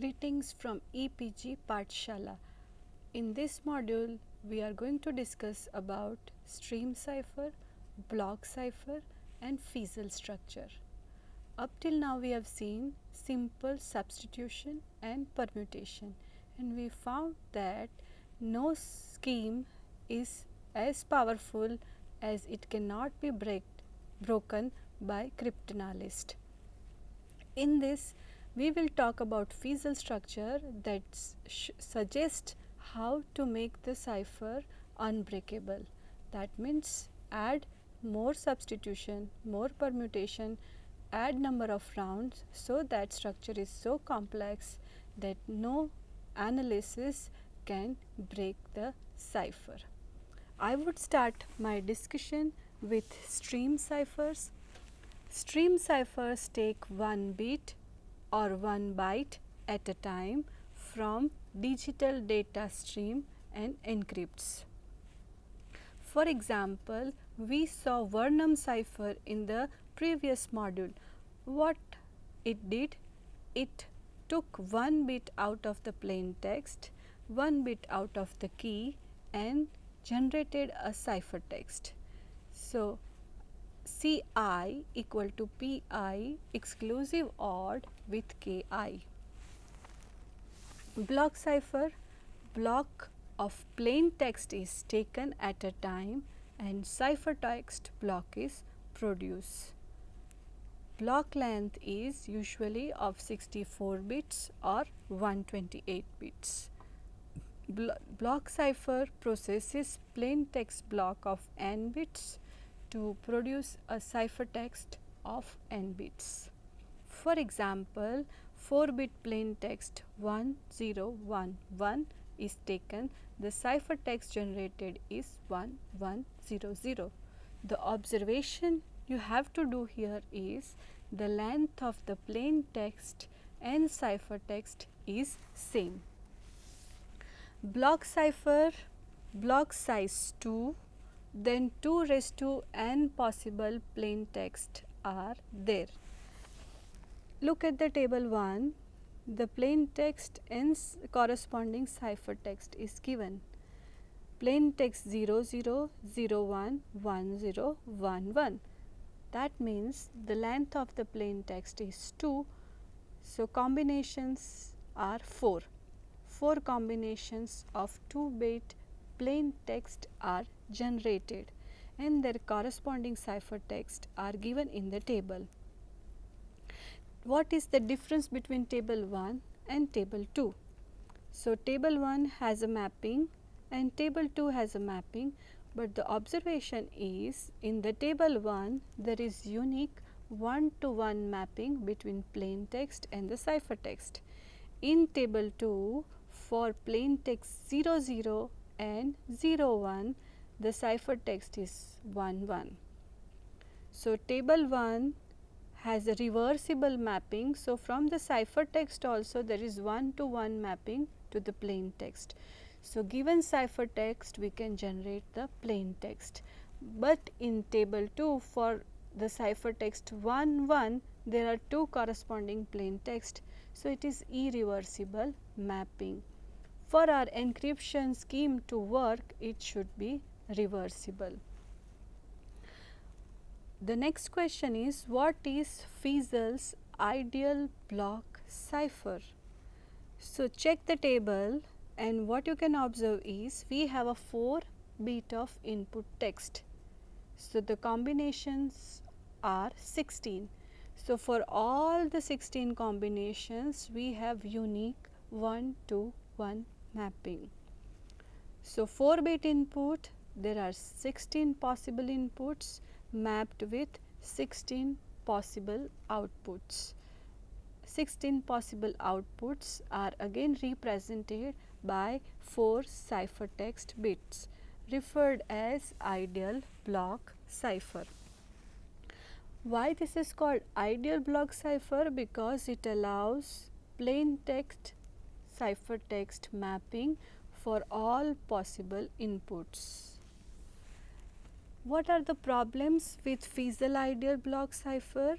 Greetings from EPG Pathshala. In this module, we are going to discuss about stream cipher, block cipher and Feistel structure. Up till now we have seen simple substitution and permutation, and we found that no scheme is as powerful as it cannot be broken by cryptanalyst. In this, we will talk about Feistel structure that suggests how to make the cipher unbreakable. That means add more substitution, more permutation, add number of rounds, so that structure is so complex that no analysis can break the cipher. I would start my discussion with stream ciphers. Stream ciphers take one bit or one byte at a time from digital data stream and encrypts. For example, we saw Varnam cipher in the previous module. What it did? It took one bit out of the plain text, one bit out of the key and generated a ciphertext. So, Ci equal to Pi exclusive OR with Ki. Block cipher, block of plain text is taken at a time and ciphertext block is produced. Block length is usually of 64 bits or 128 bits. Block cipher processes plain text block of n bits to produce a ciphertext of n bits. For example, 4-bit plain text 1011 is taken, the ciphertext generated is 1100. The observation you have to do here is the length of the plain text and ciphertext is same. Block cipher, block size 2, then 2 raised to n possible plain text are there. Look at the table 1, the plain text and corresponding ciphertext is given. Plain text 00011011. That means the length of the plain text is 2, so combinations are 4. 4 combinations of 2-bit plain text are generated and their corresponding ciphertext are given in the table. What is the difference between table 1 and table 2? So, table 1 has a mapping and table 2 has a mapping, but the observation is in the table 1 there is unique 1-to-1 mapping between plain text and the ciphertext. In table 2, for plain text 00 and 01, the ciphertext is 11. So, table 1 has a reversible mapping. So, from the ciphertext also there is 1-to-1 mapping to the plain text. So, given ciphertext we can generate the plain text, but in table 2 for the ciphertext 11 there are 2 corresponding plain text. So, it is irreversible mapping. For our encryption scheme to work, it should be reversible. The next question is, what is Feistel's ideal block cipher? So, check the table and what you can observe is we have a 4-bit of input text. So, the combinations are 16. So, for all the 16 combinations we have unique 1-to-1 mapping. So, 4-bit input, there are 16 possible inputs mapped with 16 possible outputs. 16 possible outputs are again represented by 4 ciphertext bits, referred as ideal block cipher. Why this is called ideal block cipher? Because it allows plain text ciphertext mapping for all possible inputs. What are the problems with Feistel ideal block cipher?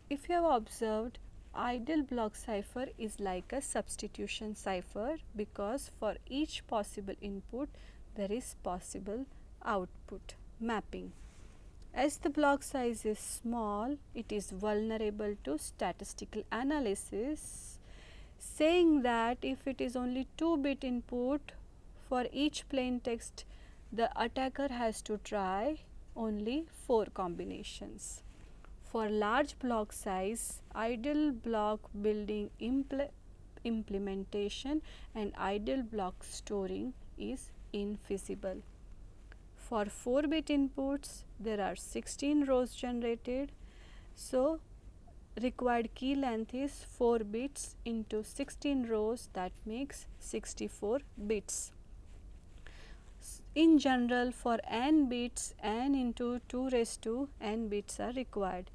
If you have observed, Ideal block cipher is like a substitution cipher because for each possible input there is possible output mapping. As the block size is small, it is vulnerable to statistical analysis, saying that if it is only 2-bit input for each plain text, the attacker has to try only 4 combinations. For large block size, ideal block building implementation and ideal block storing is infeasible. For 4-bit inputs, there are 16 rows generated. So, required key length is 4 bits into 16 rows, that makes 64 bits. In general, for n bits, n into 2 raised to n bits are required.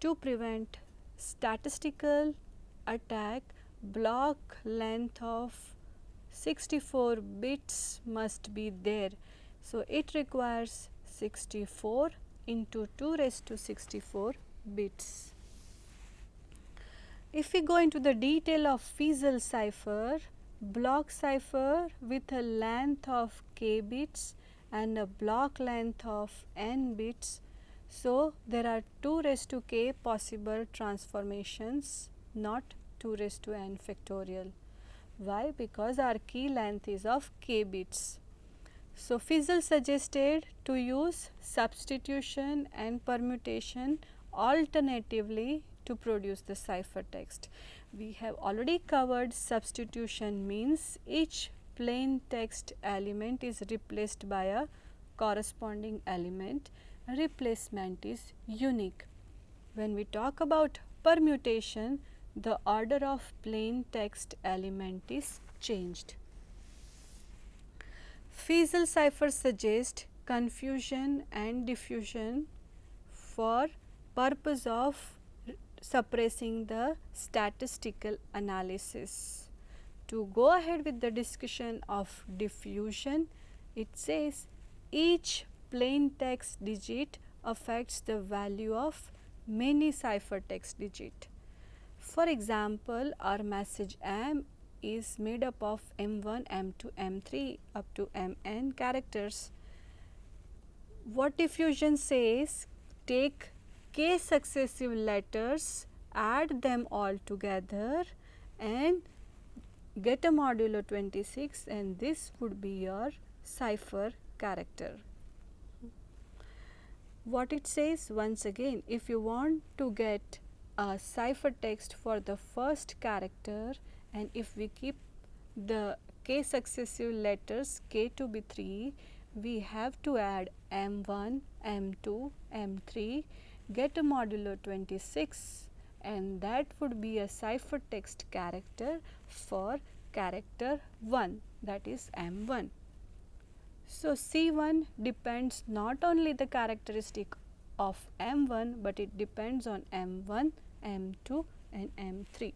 To prevent statistical attack, block length of 64 bits must be there. So, it requires 64 into 2 raised to 64 bits. If we go into the detail of Feistel cipher, block cipher with a length of k bits and a block length of n bits. So, there are 2 raised to k possible transformations, not 2 raised to n factorial. Why? Because our key length is of k bits. So, Feistel suggested to use substitution and permutation alternatively to produce the ciphertext. We have already covered substitution means each plain text element is replaced by a corresponding element. Replacement is unique. When we talk about permutation, the order of plain text element is changed. Feistel cipher suggests confusion and diffusion for purpose of suppressing the statistical analysis. To go ahead with the discussion of diffusion, it says each plain text digit affects the value of many ciphertext digit. For example, our message M is made up of M1, M2, M3 up to Mn characters. What diffusion says, take k successive letters, add them all together and get a modulo 26, and this would be your cipher character. What it says once again, if you want to get a ciphertext for the first character, and if we keep the k successive letters k to be 3, we have to add M1, M2, M3, get a modulo 26, and that would be a ciphertext character for character 1, that is M1. So, C1 depends not only the characteristic of M1, but it depends on M1, M2 and M3.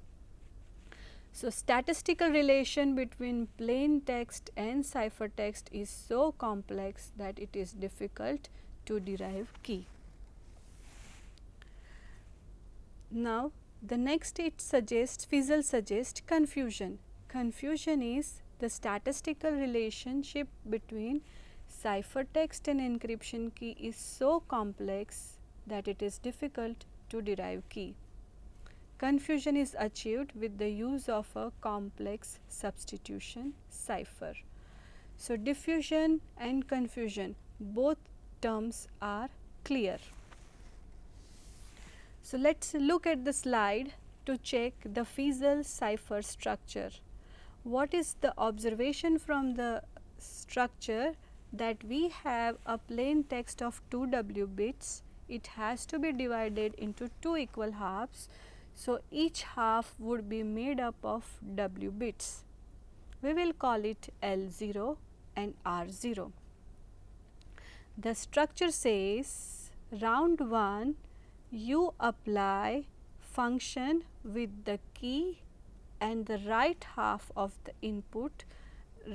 So, statistical relation between plain text and ciphertext is so complex that it is difficult to derive key. Now, the next it suggests, Feistel suggests confusion. Confusion is the statistical relationship between ciphertext and encryption key is so complex that it is difficult to derive key. Confusion is achieved with the use of a complex substitution cipher. So, diffusion and confusion, both terms are clear. So, let us look at the slide to check the Feistel cipher structure. What is the observation from the structure? That we have a plain text of 2 W bits. It has to be divided into 2 equal halves. So, each half would be made up of W bits. We will call it L0 and R0. The structure says round 1, you apply function with the key and the right half of the input,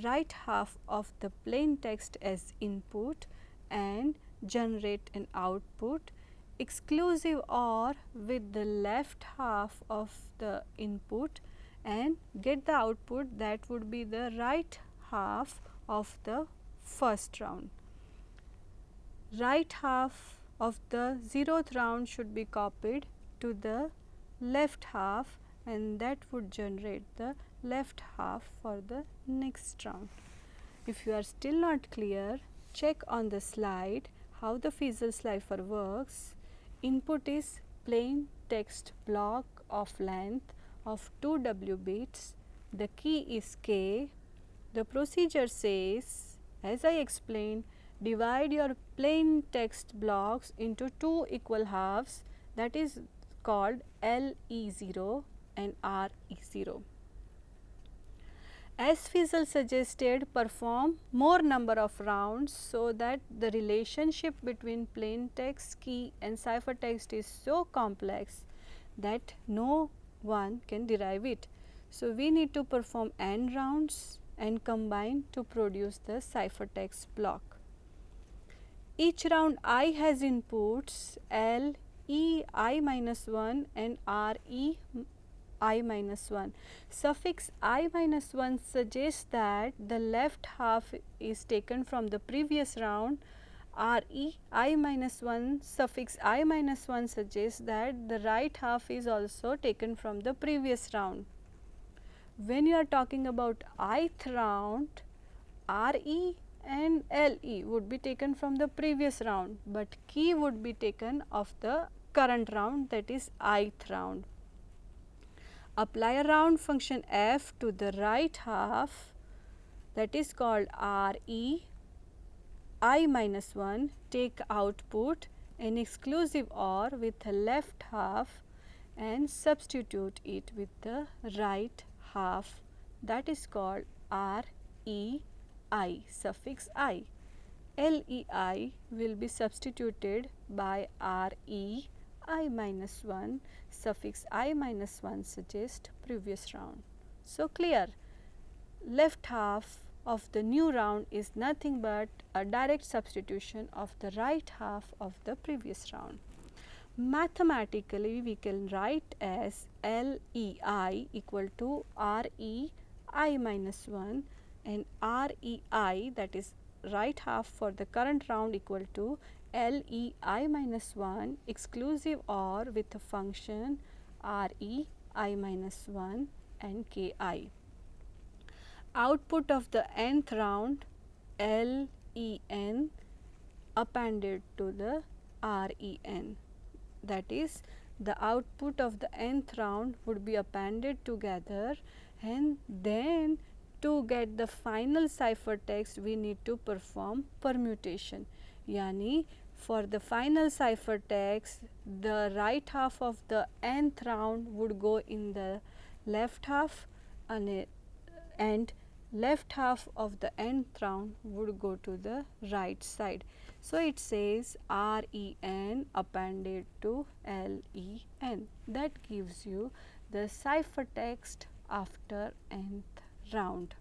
right half of the plain text as input and generate an output. exclusive OR with the left half of the input and get the output that would be the right half of the first round. Right half of the 0th round should be copied to the left half, and that would generate the left half for the next round. If you are still not clear, check on the slide how the Feistel cipher works. Input is plain text block of length of 2 W bits. The key is K. The procedure says, as I explained, divide your plain text blocks into 2 equal halves, that is called LE0 and RE0. As Feistel suggested, perform more number of rounds so that the relationship between plain text, key and ciphertext is so complex that no one can derive it. So we need to perform n rounds and combine to produce the ciphertext block. Each round I has inputs L, E I minus 1 and R E I minus 1. Suffix I minus 1 suggests that the left half is taken from the previous round. RE I minus 1 suffix I minus 1 suggests that the right half is also taken from the previous round. When you are talking about ith round, RE and LE would be taken from the previous round, but key would be taken of the current round, that is ith round. Apply a round function f to the right half, that is called RE I minus 1, take output an exclusive OR with the left half and substitute it with the right half, that is called REI suffix I. LEI will be substituted by RE I minus 1 suffix I minus 1 suggests previous round. So clear, left half of the new round is nothing but a direct substitution of the right half of the previous round. Mathematically we can write as LEI equal to REI minus 1 and REI, that is right half for the current round, equal to LEI minus 1 exclusive OR with a function REI minus 1 and KI. Output of the nth round LEN appended to the REN, that is the output of the nth round would be appended together, and then to get the final ciphertext we need to perform permutation. Yani for the final ciphertext, the right half of the nth round would go in the left half and left half of the nth round would go to the right side. So it says REN appended to LEN. That gives you the ciphertext after nth round.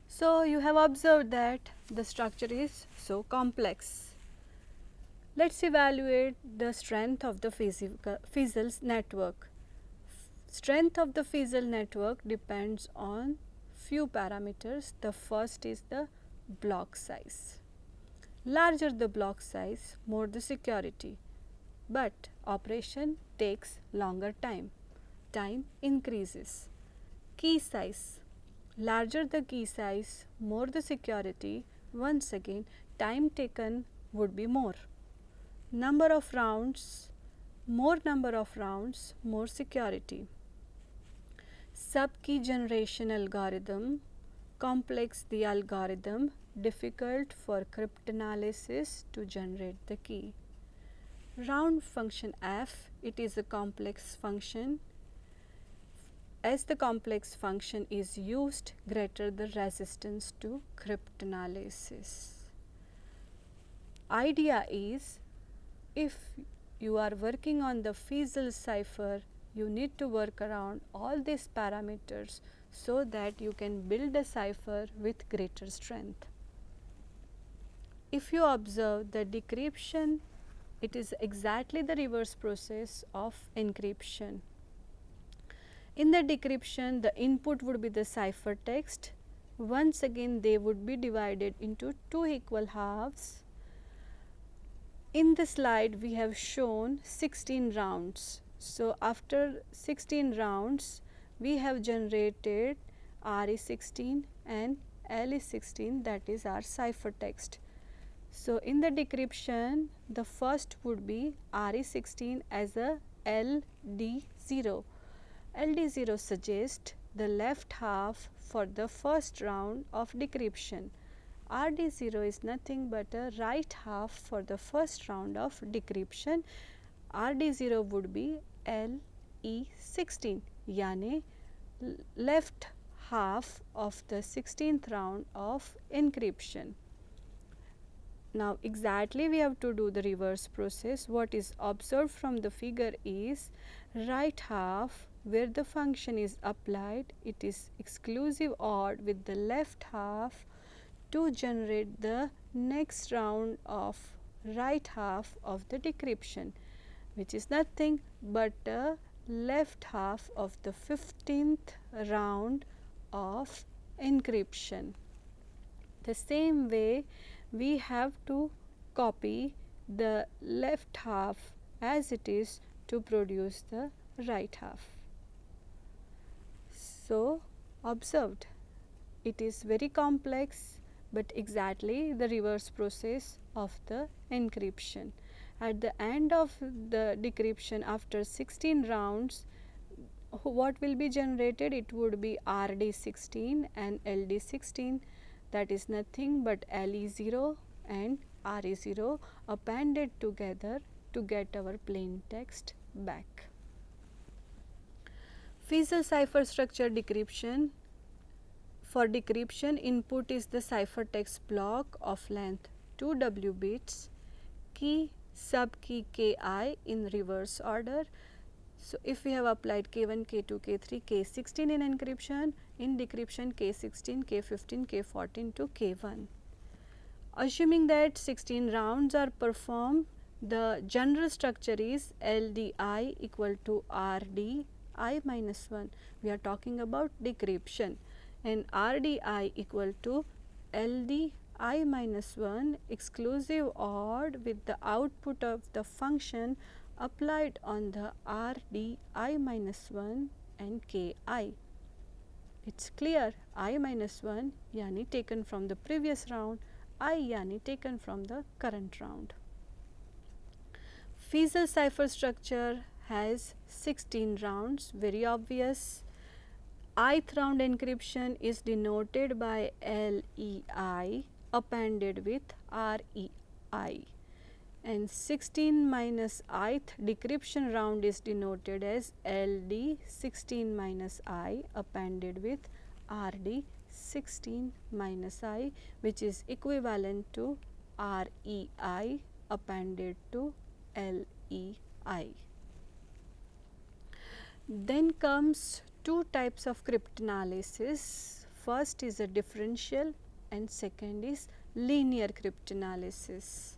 So you have observed that the structure is so complex. Let's evaluate the strength of the Feistel network. Strength of the Feistel network depends on few parameters. The first is the block size. Larger the block size, more the security, but operation takes longer time. Time increases. Key size. Larger the key size, more the security. Once again, time taken would be more. Number of rounds, more security. Sub-key generation algorithm, complex the algorithm, difficult for cryptanalysis to generate the key. Round function f, it is a complex function. As the complex function is used, greater the resistance to cryptanalysis. Idea is, if you are working on the Feistel cipher, you need to work around all these parameters so that you can build a cipher with greater strength. If you observe the decryption It is exactly the reverse process of encryption. In the decryption, the input would be the ciphertext. Once again, they would be divided into two equal halves. In the slide, we have shown 16 rounds. So after 16 rounds, we have generated RE16 and LE16, that is our ciphertext. So in the decryption, the first would be RE16 as a LD0. LD0 suggests the left half for the first round of decryption. RD0 is nothing but a right half for the first round of decryption. RD0 would be LE16, यानी left half of the 16th round of encryption. Now exactly we have to do the reverse process. What is observed from the figure is right half where the function is applied, it is exclusive OR with the left half to generate the next round of right half of the decryption, which is nothing but the left half of the 15th round of encryption. The same way we have to copy the left half as it is to produce the right half. So observed, it is very complex but exactly the reverse process of the encryption. At the end of the decryption after 16 rounds, what will be generated? It would be RD16 and LD16, that is nothing but LE0 and RE0 appended together to get our plain text back. Feistel cipher structure decryption. For decryption, input is the ciphertext block of length 2W bits, key, subkey Ki in reverse order. So if we have applied K1, K2, K3, K16 in encryption, in decryption K16, K15, K14 to K1. Assuming that 16 rounds are performed, the general structure is LDI equal to RDI minus 1. We are talking about decryption. And RDI equal to LDI minus 1 exclusive OR with the output of the function applied on the RDI minus 1 and Ki. It's clear, I minus 1 yani taken from the previous round, I yani taken from the current round. Feistel cipher structure has 16 rounds, very obvious. Ith round encryption is denoted by LEI appended with REI, and 16 minus ith decryption round is denoted as LD16 minus I appended with RD16 minus I, which is equivalent to REI appended to LEI. Then comes two types of cryptanalysis. First is a differential and second is linear cryptanalysis.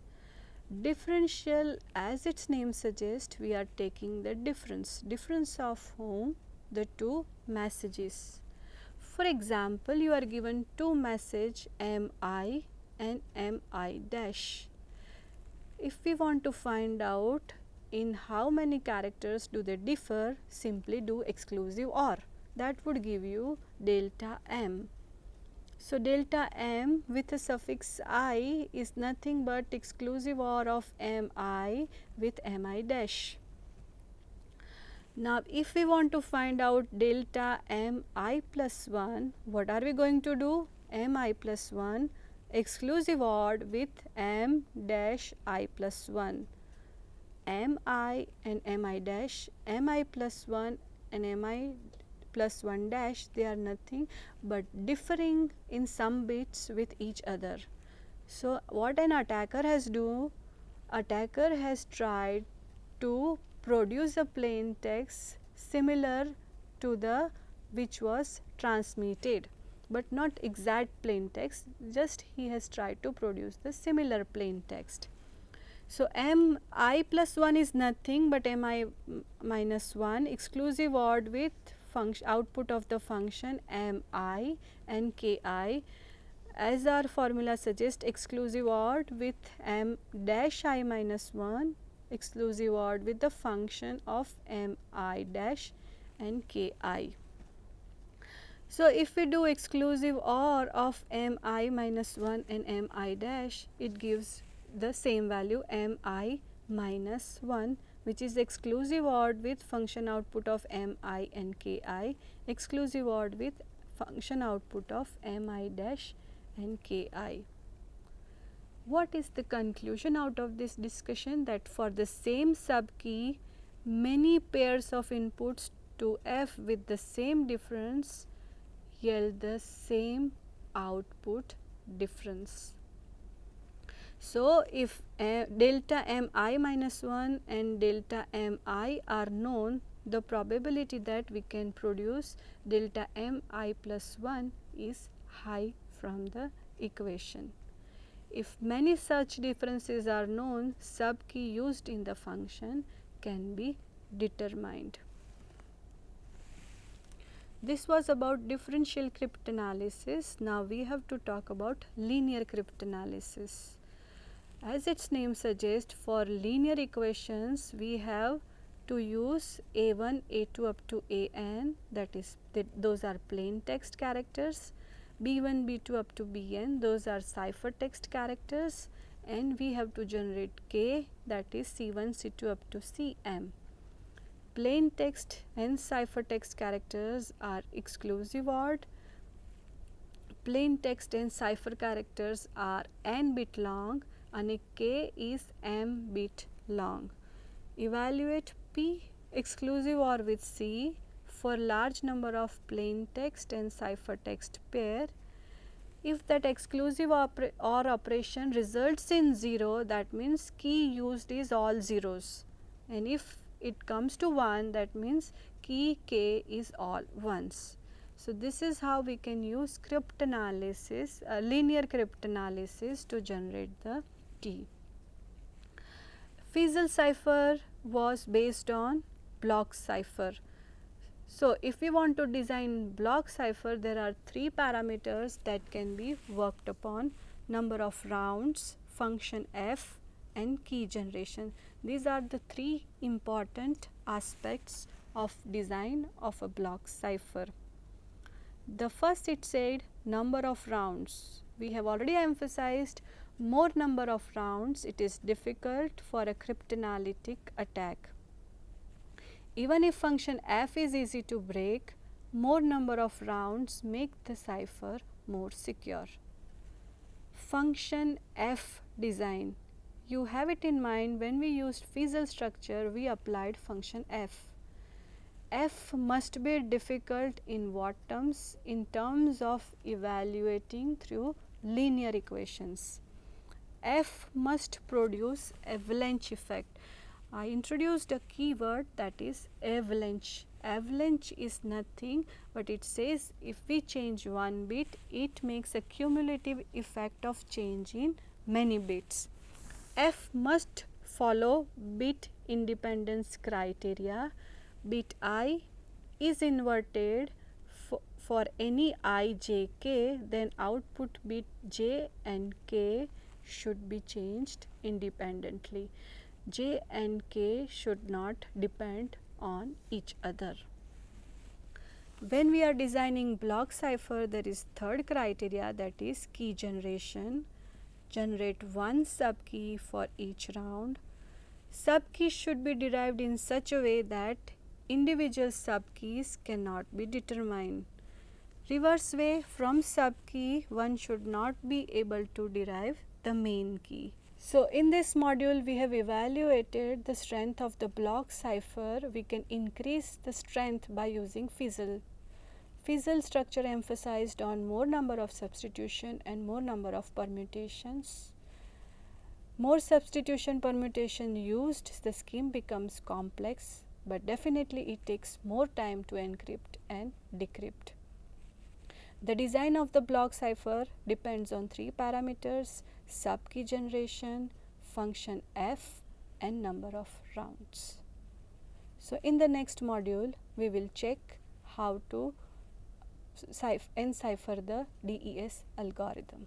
Differential, as its name suggests, we are taking the difference of whom? The two messages. For example, you are given two message MI and MI dash. If we want to find out in how many characters do they differ, simply do exclusive OR. That would give you delta M. So delta M with a suffix I is nothing but exclusive OR of MI with MI dash. Now if we want to find out delta MI plus 1, what are we going to do? MI plus 1 exclusive OR with M dash I plus 1. MI and MI dash, MI plus 1 and MI plus 1 dash, they are nothing but differing in some bits with each other. So what an attacker has done, attacker has tried to produce a plain text similar to the which was transmitted, but not exact plain text, just he has tried to produce the similar plain text. So mi plus 1 is nothing but mi minus 1 exclusive OR with output of the function mi and ki. As our formula suggests, exclusive OR with m dash I minus 1 exclusive OR with the function of mi dash and ki. So if we do exclusive OR of mi minus 1 and mi dash, it gives the same value mi minus 1, which is exclusive OR with function output of mi and ki, exclusive OR with function output of mi dash and ki. What is the conclusion out of this discussion? That for the same subkey, many pairs of inputs to f with the same difference yield the same output difference. So if delta mi minus 1 and delta mi are known, the probability that we can produce delta mi plus 1 is high from the equation. If many such differences are known, subkey used in the function can be determined. This was about differential cryptanalysis. Now we have to talk about linear cryptanalysis. As its name suggests, for linear equations we have to use a1, a2 up to an, that is those are plain text characters, b1, b2 up to bn, those are cipher text characters, and we have to generate k, that is c1, c2 up to cm. Plain text and cipher text characters are exclusive OR. Plain text and cipher characters are n bit long and k is m bit long. Evaluate p exclusive OR with c for large number of plain text and cipher text pair. If that exclusive OR operation results in 0, that means key used is all zeros, and if it comes to 1, that means key k is all ones. So this is how we can use cryptanalysis, linear cryptanalysis to generate the key. Feistel cipher was based on block cipher. So if we want to design block cipher, there are 3 parameters that can be worked upon: number of rounds, function f, and key generation. These are the 3 important aspects of design of a block cipher. The first, it said number of rounds. We have already emphasized more number of rounds, it is difficult for a cryptanalytic attack. Even if function f is easy to break, more number of rounds make the cipher more secure. Function f design. You have it in mind, when we used Feistel structure, we applied function f. F must be difficult in what terms? In terms of evaluating through linear equations. F must produce avalanche effect. I introduced a keyword, that is avalanche. Avalanche is nothing but it says if we change one bit, it makes a cumulative effect of change in many bits. F must follow bit independence criteria. Bit I is inverted for any I j k, then output bit j and k should be changed independently. J and k should not depend on each other. When we are designing block cipher, there is third criteria, that is key generation. Generate one subkey for each round. Subkeys should be derived in such a way that individual subkeys cannot be determined. Reverse way, from subkey one should not be able to derive the main key. So in this module we have evaluated the strength of the block cipher. We can increase the strength by using Feistel. Feistel structure emphasized on more number of substitution and more number of permutations. More substitution permutation used, the scheme becomes complex, but definitely it takes more time to encrypt and decrypt. The design of the block cipher depends on 3 parameters: subkey generation, function f and number of rounds. So in the next module we will check how to encipher the DES algorithm.